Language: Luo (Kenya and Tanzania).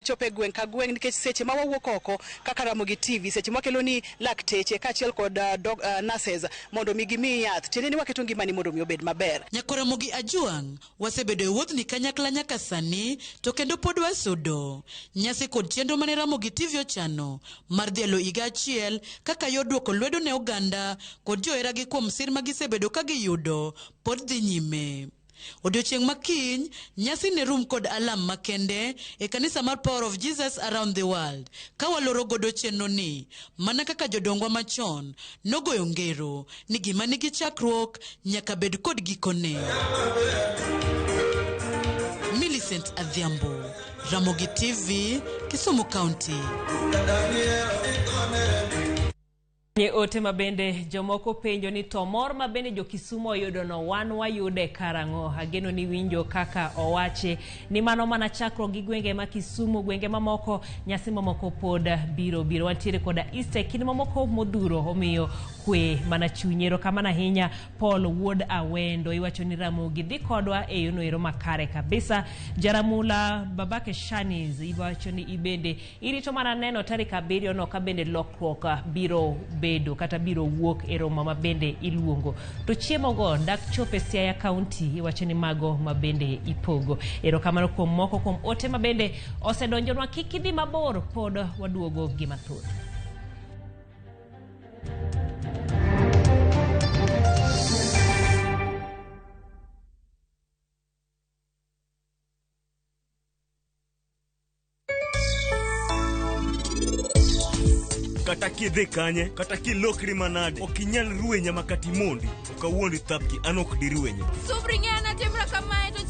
chope gweng ka gweng nikech seche ma wawuok oko kaka Ramogi TV seche ma kelo ni lakteche kaachiel kod nurses mondo mi gimi yath tiende ni waketo ngimani mondo mi obed maber. Nyakoromogi Ajuang wasebedo e wuoth ni kanyakla nyaka sani to kendo pod wasudo nyasi kod chenro mane Ramogi TV ochano mar dhialo higa achiel kaka yo duoko lwedo ne oganda kod johera gi kuom sir ma gisebedo ka giyudo pod dhi nyime. Odiochieng' makiny nyasi ne rum kod alam makende e kanisa mar Power of Jesus around the world ka waloro godo chenro ni mana kaka jodongwa machon nogoyo ngero ni gima nigi chakruok nyaka bed kod gikone. Millicent Adhiambo, Ramogi TV, Kisumu County. Ote mabende jomoko penjo ni to mor mabende jo Kisumu oyudo no wan wayude karango. Ageno ni winjo kaka owache ni mano mana chakro gi gwenge ma Kisumu, gwenge mamoko nyasi mamoko pod biro wantiere koda Easter kinde mamoko modhuro omiyo kwe mana chunyero kamana hinya. Paul Wood Awendo iwacho ni Ramogi dhi kodwa e yono ero makare kabisa. Jaramula babake Shaniz iwacho ni ibende irito mana neno tarik 7 no ka bende lokruok biro bedo kata biro wuok e romo mabende iluongo. To chiemo go dak chope Siaya County iwacho ni mago mabende ipogo. Erokamano kuom moko kuom ote mabende osedonjonwa kikidhi mabor pod waduogo gi mathoth. Kata kidhe kanye, kata kilokri manade, okinyal ruenya makati mondi, kawuondi thapki anok dirwenya. Subri ngana temra kamae to